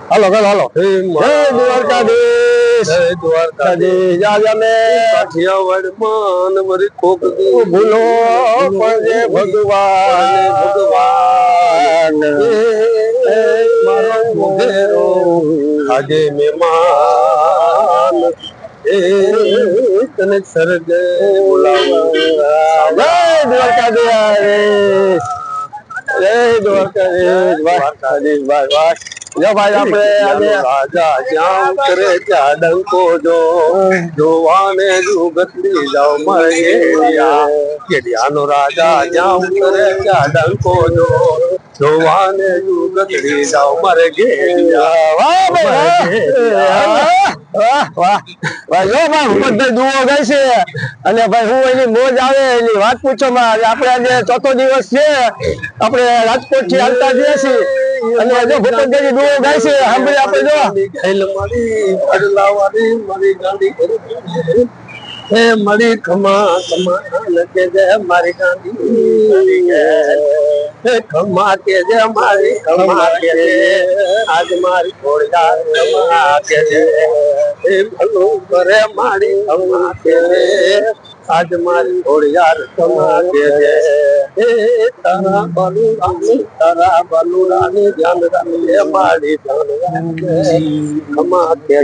હાલો હાલો જય દ્વારકાધીશ જય દ્વારકાધીશ આજે અમે કાઠિયાવાડમાં મરી કોક ભૂલો પડે ભગવાન મારો મોગેરો આજે મહેમાન તને સરગ બોલાવા જય દ્વારકાધીશ જય દ્વારકાધીશ દ્વારકાધીશ ભાઈ વાહ જો ભાઈ આપણે આજે રાજા જ્યાં કરે ત્યાં ડંકો જોવાને જુગતરી જાવ મારે કેડિયાનો રાજા જ્યાં કરે ત્યાં ડંકો જોવાને જુગતરી જાવ મારે ઘેડિયા વાહ વાહ વાહ ભાઈ જો ભાઈ હુકમભાઈ દુઓ ગાય છે અને ભાઈ હું એની મોજ આવે એની વાત પૂછો માં આપણે આજે ચોથો દિવસ છે આપણે રાજકોટ થી હાલતા જઈએ છીએ અને જો ભૂપતભાઈ દુઓ ગાય છે સાંભળી આપણે જો હે મળી ખમા ખમા લગે જે મારી ગાંધી હે ખમા કે જે મારી ખમા કે આજ મારી ખોડિયાર ખમા કે હે ભલું કરે મારી ખમા કે આજ મારી ખોડિયાર ખમા કે હે તારા બલુરાની ધ્યાન રાખે મારી ખમા કે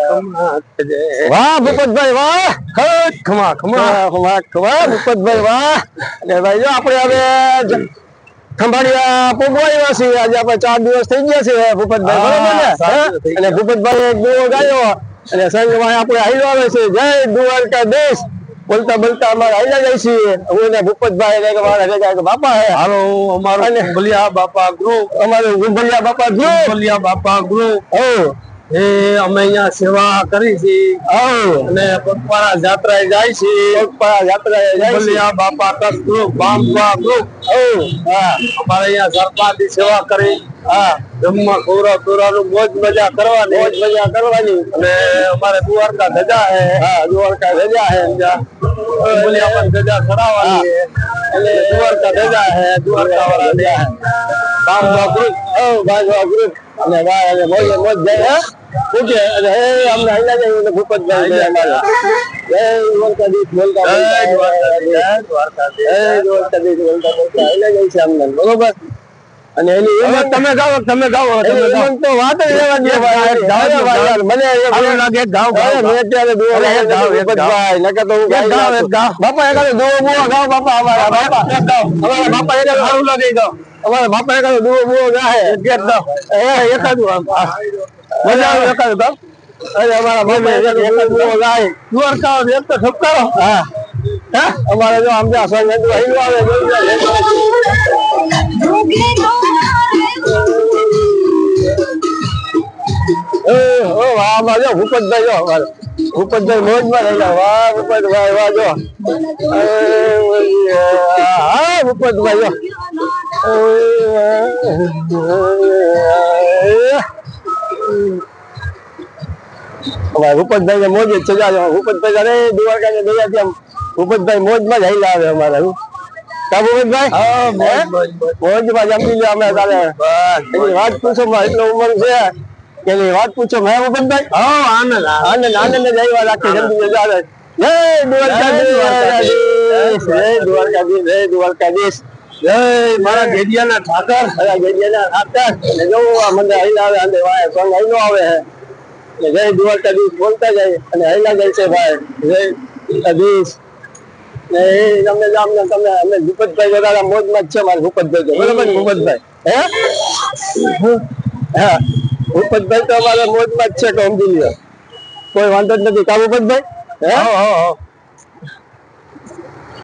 ખમા કે વાહ ભૂપતભાઈ વાહ ખમા ખમા ખમા ખમા ભૂપતભાઈ વાહ અને ભાઈ જો આપણે હવે ખંભાળિયા પોગવાયા છીએ આજે આપણે 4 દિવસ થઈ ગયા છે ભૂપતભાઈ બરોબર ને અને ભૂપતભાઈ એક દુઓ ગાયો અને સંગમાં આપણે હાલ્યો આવે છે જય દ્વારકાધીશ બોલતા બોલતા અમારે હાલ્યા જાય છીએ હું ને ભૂપતભાઈ ને મારા ભેગા બાપા હે હાલો અમારો ગુંબલિયા બાપા ગ્રુપ અમારો ગુંબલિયા બાપા ગ્રુપ ગુંબલિયા બાપા ગ્રુપ એ અમે અહીંયા સેવા કરી છે અને પગપાળા જાત્રાએ જાય છે પગપાળા જાત્રાએ જાય છે બાપા કસ ગ્રુપ બામવા ગ્રુપ અમારે અહીંયા સરકારની સેવા કરી જમવા ખોરાનું મોજ મજા કરવાની અને અમારે દ્વારકા ધજા હે દ્વારકા ધજા હે બોલિયામાં ધજા ચડાવવાની અને દ્વારકા ધજા હે દ્વારકા વાળા ધજા હે બામવા ગ્રુપ બામવા ગ્રુપ અને ભાઈ મોજ મોજ જાય પૂછે અને હે અમને હાલ્યા જાય ભૂપતભાઈ અમારા જય દ્વારકાધીશ બોલતા દ્વારકાધીશ બોલતા હાલ્યા જાય છે અમને બરોબર અને એની હિંમત તમે ગાઓ તો વાત જ રહેવા દે ભાઈ મને એવું લાગે ગાવ મેં અત્યારે દુઓ ભૂપતભાઈ નકર તો હું ગાવ બાપા એકાદો દુઓ બુઓ ગાવ બાપા અમારા બાપા એકાદો સારું લાગે ગાવ અમારા બાપા એકાદો દુઓ બુઓ ગાય એકાદું મજા આવે એકાદું ગાવ અરે અમારા બાપા એકાદું દુઓ ગાય દ્વારકા એક તો ઠપકારો અમારે જો આમ ત્યાં સંગ આવે ભૂપતભાઈ જો ભૂપતભાઈ મોજ માં રહેલા વાહ ભૂપતભાઈ વાહ જો હા ભૂપતભાઈ જો ભૂપતભાઈ ને મોજ જ સજા ભૂપતભાઈ અરે દ્વારકા ને ગયા ત્યાં ભૂપતભાઈ મોજ માં જ હાલ્યા આવે અમારે ભૂપતભાઈ મોજ માં જમી લે અમે તારે એની વાત પૂછો એટલો ઉમંગ છે કે વાત પૂછો મેં ભૂપતભાઈ આનંદ આનંદ આનંદ જ આવ્યા રાખે જલ્દી જય દ્વારકાધીશ જય દ્વારકાધીશ જય દ્વારકાધીશ જય મારા ગેડિયાના ઠાકર ગેડિયાના ઠાકર અને જો મને હાલ્યા આવે અને વાય સંગ હાલ્યો આવે હે જય દ્વારકાધીશ બોલતા જાય અને હાલ્યા જાય છે ભાઈ જય દ્વારકાધીશ અમે ભૂપતભાઈ વધારે મોજ માં જ છે મારે ભૂપતભાઈ બરોબર ભૂપતભાઈ હા ભૂપતભાઈ તો અમારે મોજ માં જ છે કે સમજી લ્યો કોઈ વાંધો જ નથી કા ભૂપતભાઈ